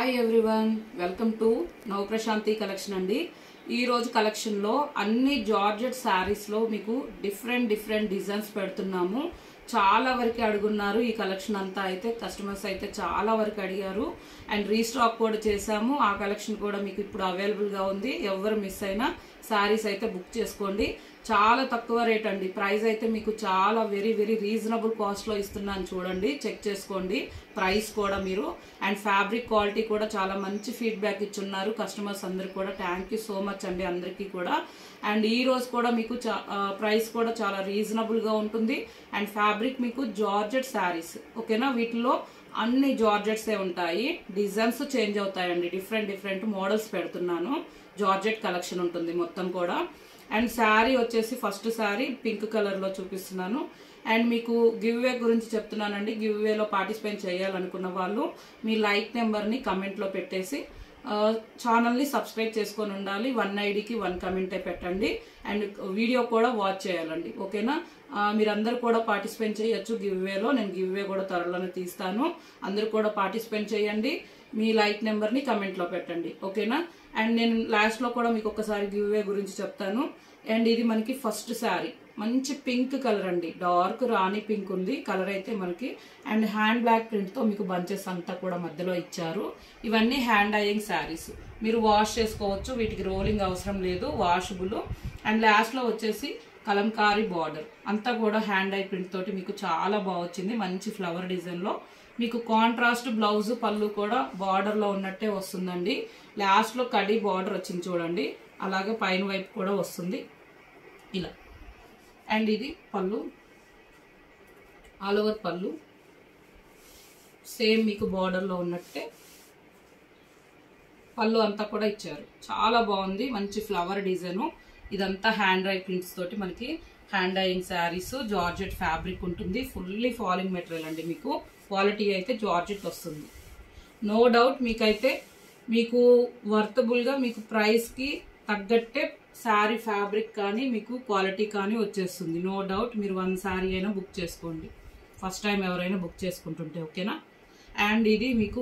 Hi everyone, welcome to Navaprashanti collection అండి. ఈ రోజు కలెక్షన్ లో అన్ని జార్జెట్ సారీస్ లో మీకు డిఫరెంట్ డిజైన్స్ పెడుతున్నాము. చాలా వరకు అడుగున్నారు ఈ కలెక్షన్ అంతా. అయితే కస్టమర్స్ అయితే చాలా వరకు అడిగారు అండ్ రీస్టాక్ కూడా చేసాము. ఆ కలెక్షన్ కూడా మీకు ఇప్పుడు అవైలబుల్ గా ఉంది. ఎవరు మిస్ అయినా సారీస్ అయితే బుక్ చేసుకోండి. చాలా తక్కువ రేట్ అండి. ప్రైస్ అయితే మీకు చాలా వెరీ రీజనబుల్ కాస్ట్ లో ఇస్తున్నాను. చూడండి, చెక్ చేసుకోండి ప్రైస్ కూడా మీరు. అండ్ ఫ్యాబ్రిక్ క్వాలిటీ కూడా చాలా మంచి ఫీడ్బ్యాక్ ఇచ్చున్నారు కస్టమర్స్ అందరు కూడా. థ్యాంక్ యూ సో మచ్ అండి అందరికీ కూడా. అండ్ ఈ రోజు కూడా మీకు ప్రైస్ కూడా చాలా రీజనబుల్ గా ఉంటుంది. అండ్ ఫ్యాబ్రిక్ మీకు జార్జెట్ శారీస్, ఓకేనా. వీటిలో అన్ని జార్జెట్సే ఉంటాయి. డిజైన్స్ చేంజ్ అవుతాయండి. డిఫరెంట్ మోడల్స్ పెడుతున్నాను. జార్జెట్ కలెక్షన్ ఉంటుంది మొత్తం కూడా. అండ్ శారీ వచ్చేసి ఫస్ట్ శారీ పింక్ కలర్ లో చూపిస్తున్నాను. అండ్ మీకు గివ్ అవే గురించి చెప్తున్నానండి. గివ్ అవేలో పార్టిసిపేట్ చేయాలనుకున్న వాళ్ళు మీ లైక్ నెంబర్ని కమెంట్లో పెట్టేసి ఛానల్ని సబ్స్క్రైబ్ చేసుకొని ఉండాలి. 1 ఐడికి 1 కమెంటే పెట్టండి. అండ్ వీడియో కూడా వాచ్ చేయాలండి, ఓకేనా. మీరందరూ కూడా పార్టిసిపేట్ చేయొచ్చు గివ్ అవేలో. నేను గివ్ అవే కూడా త్వరలోనే తీస్తాను. అందరూ కూడా పార్టిసిపేట్ చేయండి. మీ లైక్ నెంబర్ని కమెంట్లో పెట్టండి, ఓకేనా. అండ్ నేను లాస్ట్లో కూడా మీకు ఒకసారి గివ్ అవే గురించి చెప్తాను. అండ్ ఇది మనకి ఫస్ట్ శారీ మంచి పింక్ కలర్ అండి. డార్క్ రాణి పింక్ ఉంది కలర్ అయితే మనకి. అండ్ హ్యాండ్ బ్లాక్ ప్రింట్ తో మీకు బంచెస్ అంతా కూడా మధ్యలో ఇచ్చారు. ఇవన్నీ హ్యాండ్ డైయింగ్ శారీస్. మీరు వాష్ చేసుకోవచ్చు, వీటికి రోలింగ్ అవసరం లేదు, వాషబుల్. అండ్ లాస్ట్ లో వచ్చేసి కలంకారీ బార్డర్ అంతా కూడా హ్యాండ్ డై ప్రింట్ తోటి మీకు చాలా బాగా వచ్చింది. మంచి ఫ్లవర్ డిజైన్ లో మీకు కాంట్రాస్ట్ బ్లౌజ్, పళ్ళు కూడా బార్డర్ లో ఉన్నట్టే వస్తుందండి. లాస్ట్ లో కడి బార్డర్ వచ్చింది చూడండి. అలాగే పైన వైపు కూడా వస్తుంది ఇలా. అండ్ ఇది పళ్ళు, ఆల్ ఓవర్ పళ్ళు సేమ్ మీకు బార్డర్ లో ఉన్నట్టే పళ్ళు అంతా కూడా ఇచ్చారు. చాలా బాగుంది, మంచి ఫ్లవర్ డిజైన్. ఇదంతా హ్యాండ్ డై ప్రింట్స్ తోటి మనకి hand dyeing sarees. Georgette fabric ఉంటుంది. ఫుల్లీ ఫాలింగ్ మెటీరియల్ అండి. మీకు క్వాలిటీ అయితే జార్జెట్ వస్తుంది, నో డౌట్. మీకైతే మీకు వర్తబుల్ గా మీకు ప్రైస్ కి తగ్గట్టే శారీ ఫ్యాబ్రిక్ కానీ మీకు క్వాలిటీ కానీ వచ్చేస్తుంది, నో డౌట్. మీరు 1 శారీ అయినా బుక్ చేసుకోండి ఫస్ట్ టైం ఎవరైనా బుక్ చేసుకుంటుంటే, ఓకేనా. అండ్ ఇది మీకు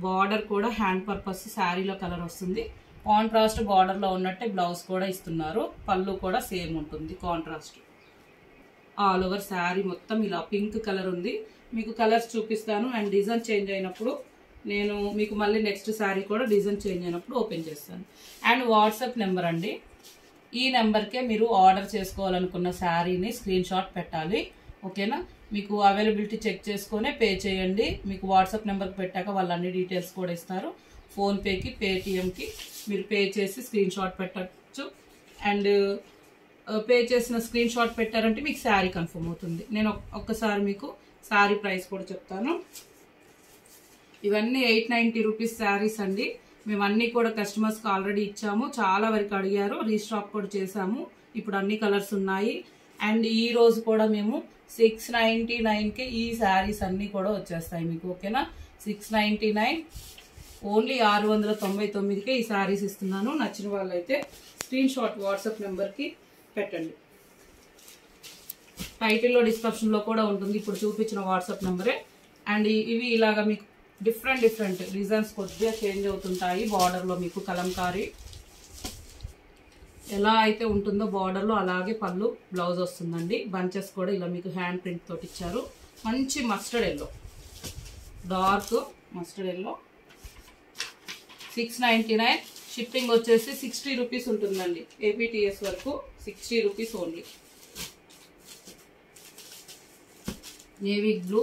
బార్డర్ కూడా హ్యాండ్ పర్పస్ శారీలో కలర్ వస్తుంది. కాంట్రాస్ట్ బార్డర్ లో ఉన్నట్టే బ్లౌజ్ కూడా ఇస్తున్నారు. పళ్ళు కూడా సేమ్ ఉంటుంది కాంట్రాస్ట్. ఆల్ ఓవర్ శారీ మొత్తం ఇలా పింక్ కలర్ ఉంది. మీకు కలర్స్ చూపిస్తాను. అండ్ డిజైన్ చేంజ్ అయినప్పుడు నేను మీకు మళ్ళీ నెక్స్ట్ శారీ కూడా డిజైన్ చేంజ్ అయినప్పుడు ఓపెన్ చేస్తాను. అండ్ వాట్సాప్ నెంబర్ అండి. ఈ నెంబర్కే మీరు ఆర్డర్ చేసుకోవాలనుకున్న శారీని స్క్రీన్ షాట్ పెట్టాలి, ఓకేనా. మీకు అవైలబిలిటీ చెక్ చేసుకునే పే చేయండి. మీకు వాట్సాప్ నెంబర్కి పెట్టాక వాళ్ళు అన్ని డీటెయిల్స్ కూడా ఇస్తారు. ఫోన్పేకి, పేటిఎంకి మీరు పే చేసి స్క్రీన్ షాట్ పెట్టచ్చు. అండ్ పే చేసిన స్క్రీన్ షాట్ పెట్టారంటే మీకు శారీ కన్ఫర్మ్ అవుతుంది. నేను ఒక్కసారి మీకు శారీ ప్రైస్ కూడా చెప్తాను. ఇవన్నీ 890 రూపీస్ శారీస్ అండి. మేము అన్ని కూడా కస్టమర్స్కి ఆల్రెడీ ఇచ్చాము. చాలా వరకు అడిగారు, రీస్టాక్ కూడా చేసాము. ఇప్పుడు అన్ని కలర్స్ ఉన్నాయి. అండ్ ఈ రోజు కూడా మేము 699కే ఈ శారీస్ అన్ని కూడా వచ్చేస్తాయి మీకు, ఓకేనా. 699 ఓన్లీ 699కే ఈ శారీస్ ఇస్తున్నాను. నచ్చిన వాళ్ళైతే స్క్రీన్ షాట్ వాట్సాప్ నెంబర్కి పెట్టండి. టైటిల్లో డిస్క్రిప్షన్లో కూడా ఉంటుంది ఇప్పుడు చూపించిన వాట్సాప్ నెంబరే. అండ్ ఇవి ఇలాగా మీకు డిఫరెంట్ డిజైన్స్ కొద్దిగా చేంజ్ అవుతుంటాయి. బార్డర్లో మీకు కలంకారీ ఎలా అయితే ఉంటుందో బార్డర్లో అలాగే పళ్ళు, బ్లౌజ్ వస్తుందండి. బంచెస్ కూడా ఇలా మీకు హ్యాండ్ ప్రింట్ తోటి ఇచ్చారు. మంచి mustard yellow, dark mustard yellow. 699. Shipping వచ్చేసి 60 రూపీస్ ఉంటుందండి. ఏపీటీఎస్ వరకు 60 రూపీస్ ఓన్లీ. నేవీ బ్లూ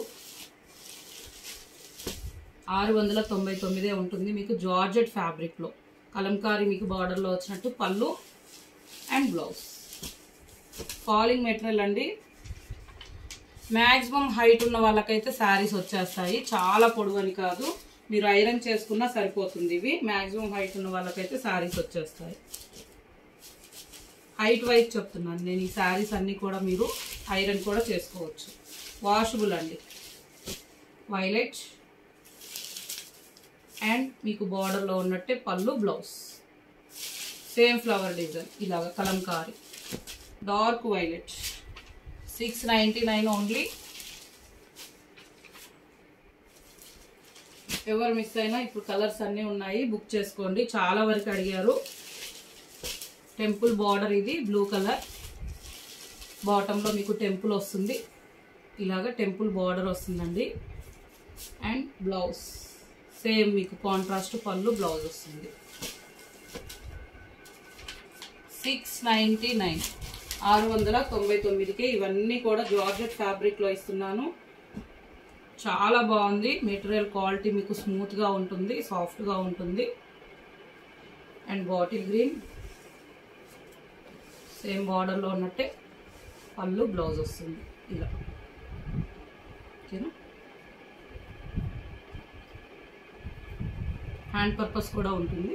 699 ఉంటుంది మీకు. జార్జెట్ ఫ్యాబ్రిక్ లో కలంకారీ మీకు బార్డర్ లో వచ్చినట్టు పళ్ళు అండ్ బ్లౌజ్. ఫాలింగ్ మెటీరియల్ అండి. మ్యాక్సిమం హైట్ ఉన్న వాళ్ళకైతే శారీస్ వచ్చేస్తాయి. చాలా పొడవని కాదు, మీరు ఐరన్ చేసుకున్నా సరిపోతుంది. ఇవి మ్యాక్సిమం హైట్ ఉన్న వాళ్ళకైతే శారీస్ వచ్చేస్తాయి. హైట్ వైజ్ చెప్తున్నాను నేను. ఈ శారీస్ అన్ని కూడా మీరు ఐరన్ కూడా చేసుకోవచ్చు. వాషబుల్ అండి. వైలెట్ అండ్ మీకు బార్డర్లో ఉన్నట్టే పళ్ళు, బ్లౌజ్ సేమ్ ఫ్లవర్ డిజైన్ ఇలాగా కలంకారీ. Dark violet 699 only. ఎవరు మిస్ అయినా ఇప్పుడు కలర్స్ అన్నీ ఉన్నాయి, బుక్ చేసుకోండి. చాలా వరకు అడిగారు. టెంపుల్ బార్డర్, ఇది బ్లూ కలర్, బాటంలో మీకు టెంపుల్ వస్తుంది, ఇలాగా టెంపుల్ బార్డర్ వస్తుందండి. అండ్ బ్లౌజ్ సేమ్ మీకు కాంట్రాస్ట్ పళ్ళు, బ్లౌజ్ వస్తుంది. 699, 699కే ఇవన్నీ కూడా జార్జెట్ ఫ్యాబ్రిక్లో ఇస్తున్నాను. చాలా బాగుంది. మెటీరియల్ క్వాలిటీ మీకు స్మూత్గా ఉంటుంది, సాఫ్ట్గా ఉంటుంది. అండ్ బాటిల్ గ్రీన్ సేమ్ బార్డర్లో ఉన్నట్టే పళ్ళు, బ్లౌజ్ వస్తుంది ఇలా. ఓకేనా? హ్యాండ్ పర్పస్ కూడా ఉంటుంది.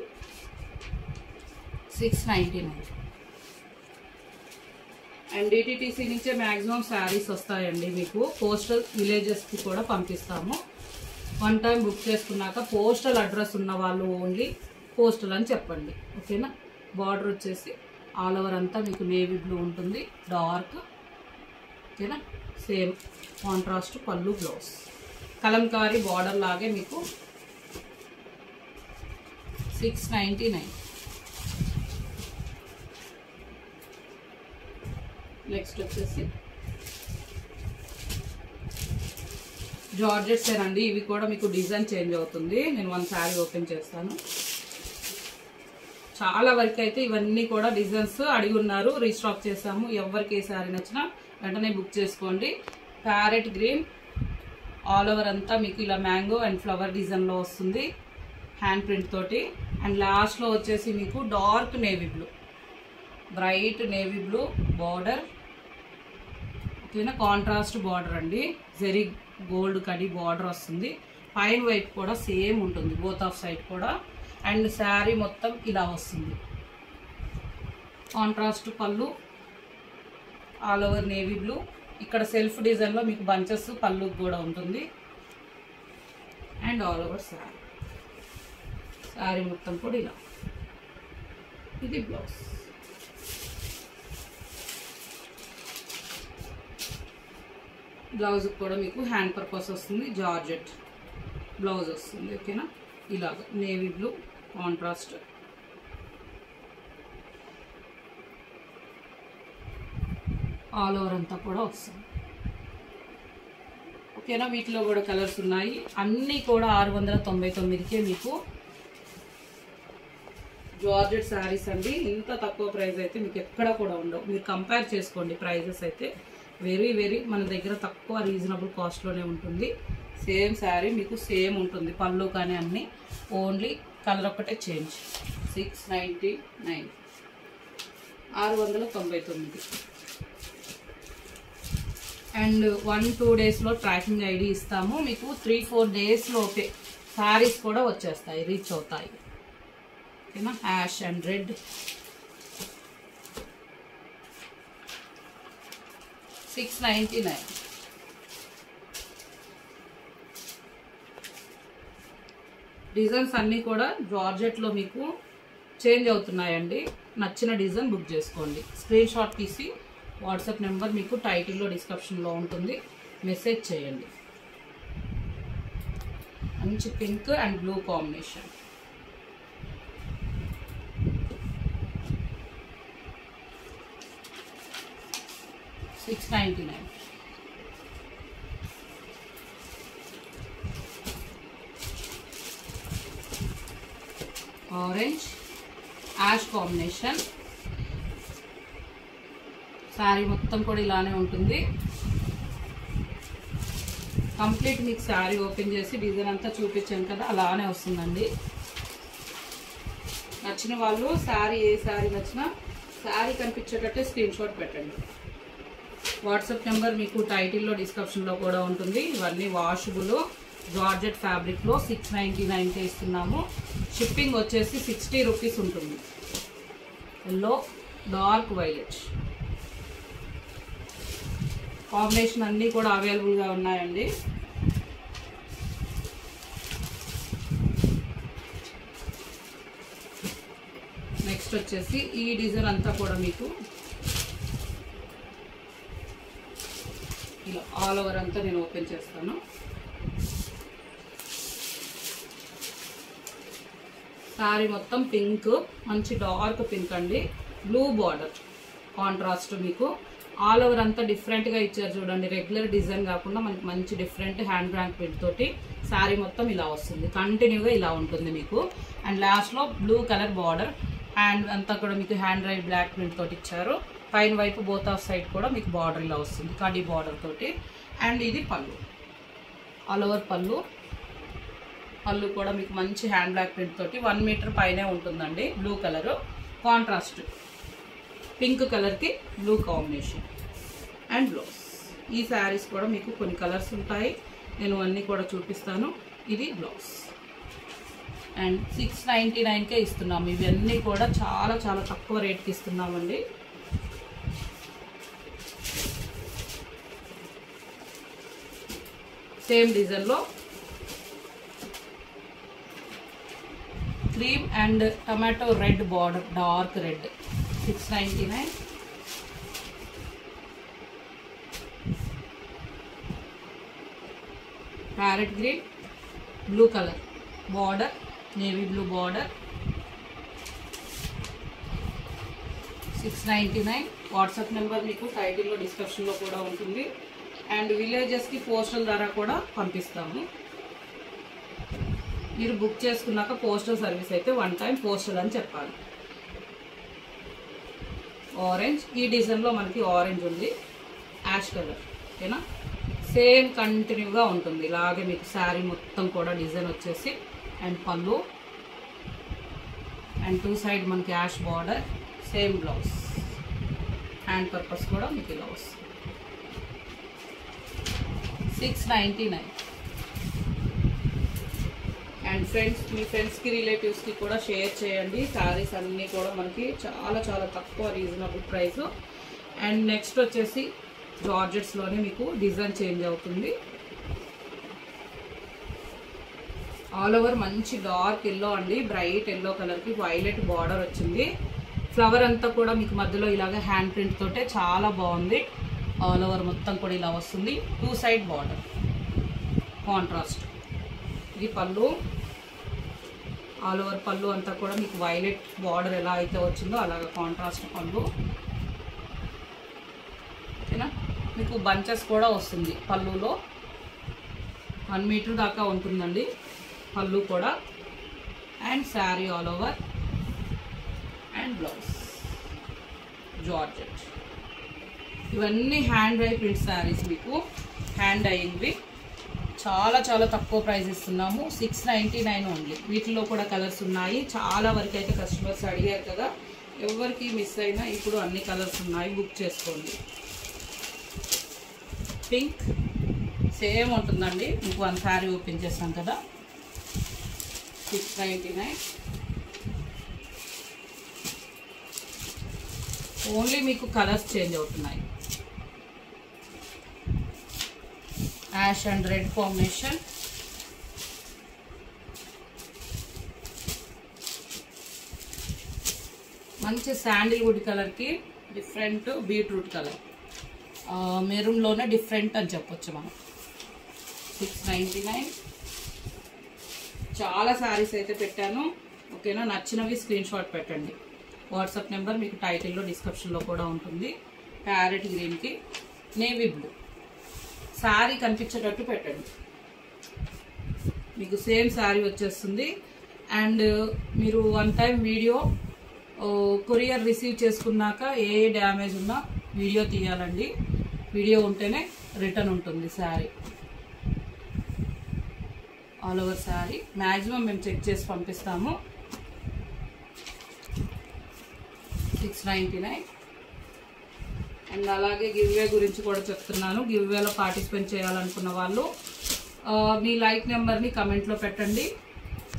699. అండ్ డిటిటీసీ నుంచే మ్యాక్సిమం శారీస్ వస్తాయండి మీకు. పోస్టల్ విలేజెస్కి కూడా పంపిస్తాము. వన్ టైం బుక్ చేసుకున్నాక పోస్టల్ అడ్రస్ ఉన్న వాళ్ళు ఓన్లీ పోస్టల్ అని చెప్పండి. ఓకేనా? బార్డర్ వచ్చేసి ఆల్ ఓవర్ అంతా మీకు నేవీ బ్లూ ఉంటుంది, డార్క్. ఓకేనా? సేమ్ కాంట్రాస్ట్ పళ్ళు, బ్లౌజ్. కలంకారీ బార్డర్ లాగే మీకు 699. నెక్స్ట్ వచ్చేసి జార్జెట్స్ అండి. ఇవి కూడా మీకు డిజైన్ చేంజ్ అవుతుంది. నేను వన్ శారీ ఓపెన్ చేస్తాను. చాలా వరకు అయితే ఇవన్నీ కూడా డిజైన్స్ అడిగి ఉన్నారు, రీస్టాక్ చేసాము. ఎవరికి ఏ శారీ నచ్చినా వెంటనే బుక్ చేసుకోండి. ప్యారెట్ గ్రీన్ ఆల్ ఓవర్ అంతా మీకు ఇలా మ్యాంగో అండ్ ఫ్లవర్ డిజైన్లో వస్తుంది, హ్యాండ్ ప్రింట్ తోటి. అండ్ లాస్ట్లో వచ్చేసి మీకు dark navy blue, bright navy blue border. ఓకేనా? కాంట్రాస్ట్ బార్డర్ అండి, జెరీ గోల్డ్ కడి బార్డర్ వస్తుంది. పైన వైపు కూడా సేమ్ ఉంటుంది, బోత్ ఆఫ్ సైడ్ కూడా. అండ్ శారీ మొత్తం ఇలా వస్తుంది. కాంట్రాస్ట్ పళ్ళు, ఆల్ ఓవర్ నేవీ బ్లూ. ఇక్కడ సెల్ఫ్ డిజైన్లో మీకు బంచెస్ పళ్ళు కూడా ఉంటుంది. And all over sari, sari మొత్తం కూడా ఇలా. ఇది బ్లౌజ్. బ్లౌజ్ కూడా మీకు హ్యాండ్ పర్పస్ వస్తుంది, జార్జెట్ బ్లౌజ్ వస్తుంది. ఓకేనా? ఇలాగ navy blue contrast. All over అంతా కూడా వస్తుంది. ఓకేనా? వీటిలో కూడా కలర్స్ ఉన్నాయి. అన్నీ కూడా 699కే మీకు జార్జెట్ శారీస్ అండి. ఇంత తక్కువ ప్రైస్ అయితే మీకు ఎక్కడ కూడా ఉండవు. మీరు కంపేర్ చేసుకోండి ప్రైజెస్ అయితే. వెరీ మన దగ్గర తక్కువ రీజనబుల్ కాస్ట్లోనే ఉంటుంది. సేమ్ శారీ మీకు సేమ్ ఉంటుంది, పళ్ళు కానీ అన్నీ. ఓన్లీ కలర్ ఒక్కటే చేంజ్. 699, 699. అండ్ 1-2 డేస్లో ట్రాకింగ్ ఐడి ఇస్తాము మీకు. 3-4 డేస్లోపే శారీస్ కూడా వచ్చేస్తాయి, రీచ్ అవుతాయి. ఓకేనా? Ash and red. 699. డిజైన్స్ అన్నీ కూడా జార్జెట్లో మీకు చేంజ్ అవుతున్నాయండి. నచ్చిన డిజైన్ బుక్ చేసుకోండి. స్క్రీన్ షాట్ తీసి వాట్సాప్ నెంబర్ మీకు టైటిల్లో డిస్క్రిప్షన్లో ఉంటుంది, మెసేజ్ చేయండి. మంచి pink and blue combination. $699. Orange ash combination. Saree మొత్తం కూడా ఇలానే ఉంటుంది. కంప్లీట్ మీకు శారీ ఓపెన్ చేసి డిజైన్ అంతా చూపించాను కదా, అలానే వస్తుందండి. నచ్చిన వాళ్ళు శారీ, ఏ శారీ నచ్చినా శారీ కనిపించేటట్టే స్క్రీన్ షాట్ పెట్టండి. వాట్సాప్ నెంబర్ మీకు టైటిల్లో డిస్క్రిప్షన్లో కూడా ఉంటుంది. ఇవన్నీ వాషబుల్ జార్జెట్ ఫ్యాబ్రిక్లో 699కే ఇస్తున్నాము. షిప్పింగ్ వచ్చేసి 60 రూపీస్ ఉంటుంది. ఎల్లో డార్క్ వైలెట్ కాంబినేషన్ అన్నీ కూడా అవైలబుల్గా ఉన్నాయండి. నెక్స్ట్ వచ్చేసి ఈ డిజైన్ అంతా కూడా మీకు ఇలా ఆల్ ఓవర్ అంతా నేను ఓపెన్ చేస్తాను. శారీ మొత్తం పింక్, మంచి డార్క్ పింక్ అండి, బ్లూ బార్డర్ కాంట్రాస్ట్. మీకు ఆల్ ఓవర్ అంతా డిఫరెంట్గా ఇచ్చారు చూడండి, రెగ్యులర్ డిజైన్ కాకుండా మనకి మంచి డిఫరెంట్ హ్యాండ్ బ్రాంక్ ప్రింట్ తోటి శారీ మొత్తం ఇలా వస్తుంది, కంటిన్యూగా ఇలా ఉంటుంది మీకు. అండ్ లాస్ట్లో బ్లూ కలర్ బార్డర్, హ్యాండ్ అంతా కూడా మీకు హ్యాండ్ రైట్ బ్లాక్ ప్రింట్ తోటి ఇచ్చారు. పైన వైపు బోత్ ఆఫ్ సైడ్ కూడా మీకు బార్డర్ ఇలా వస్తుంది, కడీ బార్డర్ తోటి. అండ్ ఇది పళ్ళు, ఆల్ ఓవర్ పళ్ళు. పళ్ళు కూడా మీకు మంచి హ్యాండ్ బ్లాక్ ప్రింట్ తోటి 1 మీటర్ పైనే ఉంటుందండి. బ్లూ కలర్ కాంట్రాస్ట్, పింక్ కలర్కి బ్లూ కాంబినేషన్. And blouse. ఈ శారీస్ కూడా మీకు కొన్ని కలర్స్ ఉంటాయి, నేను అన్నీ కూడా చూపిస్తాను. ఇది బ్లౌజ్. అండ్ 699కే ఇస్తున్నాము. ఇవన్నీ కూడా చాలా చాలా తక్కువ రేట్కి ఇస్తున్నామండి. సేమ్ డిజైన్లో cream and tomato red border, dark red, 699. Parrot green, blue colour border, navy blue border, 699. WhatsApp number మీకు టైటిల్లో డిస్క్రిప్షన్లో కూడా ఉంటుంది. అండ్ విలేజెస్కి పోస్టల్ ద్వారా కూడా పంపిస్తాము. మీరు బుక్ చేసుకున్నాక పోస్టల్ సర్వీస్ అయితే 1 టైం పోస్టల్ అని చెప్పాలి. ఆరెంజ్, ఈ డిజైన్లో మనకి ఆరెంజ్ ఉంది, యాష్ కలర్, ఓకేనా. సేమ్ కంటిన్యూగా ఉంటుంది ఇలాగే మీకు శారీ మొత్తం కూడా డిజైన్ వచ్చేసి. అండ్ పళ్ళు అండ్ 2 సైడ్ మనకి ash border, same blouse. Hand purpose కూడా మీకు ఇలా వస్తుంది. 699. అండ్ ఫ్రెండ్స్, మీ ఫ్రెండ్స్కి రిలేటివ్స్కి కూడా షేర్ చేయండి. శారీస్ అన్నీ కూడా మనకి చాలా చాలా తక్కువ రీజనబుల్ ప్రైస్. అండ్ నెక్స్ట్ వచ్చేసి జార్జెట్స్లోనే మీకు డిజైన్ చేంజ్ అవుతుంది. ఆల్ ఓవర్ మంచి డార్క్ ఎల్లో అండి, బ్రైట్ ఎల్లో కలర్కి వైలెట్ బార్డర్ వచ్చింది. ఫ్లవర్ అంతా కూడా మీకు మధ్యలో ఇలాగ హ్యాండ్ ప్రింట్ తోటే చాలా బాగుంది. ఆల్ ఓవర్ మొత్తం కూడా ఇలా వస్తుంది. 2 సైడ్ బార్డర్ కాంట్రాస్ట్. ఇది పళ్ళు, ఆల్ ఓవర్ పళ్ళు అంతా కూడా మీకు వైలెట్ బార్డర్ ఎలా అయితే వచ్చిందో అలాగ కాంట్రాస్ట్ పళ్ళు, ఓకేనా. మీకు బంచెస్ కూడా వస్తుంది పళ్ళులో, 1 మీటర్ దాకా ఉంటుందండి పళ్ళు కూడా. And sari all over and blouse georgette. ఇవన్నీ హ్యాండ్ డై ప్రింట్ శారీస్, మీకు హ్యాండ్ డైయింగ్వి. చాలా చాలా తక్కువ ప్రైస్ ఇస్తున్నాము, 699 ఓన్లీ. వీటిలో కూడా కలర్స్ ఉన్నాయి. చాలా వరకు అయితే కస్టమర్స్ అడిగారు కదా, ఎవరికి మిస్ అయినా ఇప్పుడు అన్ని కలర్స్ ఉన్నాయి, బుక్ చేసుకోండి. పింక్ సేమ్ ఉంటుందండి మీకు. 1 శారీ ఓపెన్ చేస్తాం కదా, 699 ఓన్లీ. మీకు కలర్స్ చేంజ్ అవుతున్నాయి. యాష్ అండ్ రెడ్ కాంబినేషన్, మంచి శాండిల్వుడ్ కలర్కి డిఫరెంట్ బీట్రూట్ కలర్, మెరూన్లోనే డిఫరెంట్ అని చెప్పొచ్చు మనం. 699. చాలా శారీస్ అయితే పెట్టాను, ఓకేనా. నచ్చినవి స్క్రీన్ షాట్ పెట్టండి. వాట్సాప్ నెంబర్ మీకు టైటిల్లో డిస్క్రిప్షన్లో కూడా ఉంటుంది. ప్యారెట్ గ్రీన్కి నేవీ బ్లూ, శారీ కనిపించేటట్టు పెట్టండి, మీకు సేమ్ శారీ వచ్చేస్తుంది. అండ్ మీరు 1 టైం వీడియో కొరియర్ రిసీవ్ చేసుకున్నాక ఏ డ్యామేజ్ ఉన్నా వీడియో తీయాలండి. వీడియో ఉంటేనే రిటర్న్ ఉంటుంది sari. All over sari maximum మేము చెక్ చేసి పంపిస్తాము. 699. అండ్ అలాగే గివ్వే గురించి కూడా చెప్తున్నాను. గివ్వేలో పార్టిసిపేట్ చేయాలనుకున్న వాళ్ళు మీ లైక్ నెంబర్ని కమెంట్లో పెట్టండి.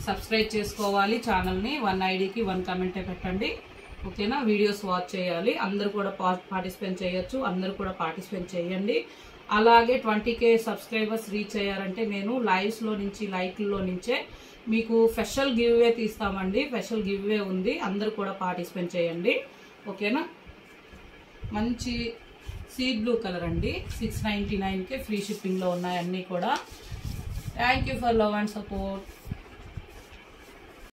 సబ్స్క్రైబ్ చేసుకోవాలి ఛానల్ని. 1 ఐడికి 1 కమెంటే పెట్టండి, ఓకేనా. వీడియోస్ వాచ్ చేయాలి. అందరూ కూడా పార్టిసిపేట్ చేయొచ్చు, అందరూ కూడా పార్టిసిపేట్ చేయండి. అలాగే 20K సబ్స్క్రైబర్స్ రీచ్ అయ్యారంటే నేను లైవ్స్లో నుంచి, లైక్లో నుంచే మీకు స్పెషల్ గివ్వే తీస్తామండి. స్పెషల్ గివ్వే ఉంది, అందరూ కూడా పార్టిసిపేట్ చేయండి, ఓకేనా. మంచి సీ బ్లూ కలర్ అండి, 699కే ఫ్రీ షిప్పింగ్లో ఉన్నాయి అన్నీ కూడా. Thank you for love and support.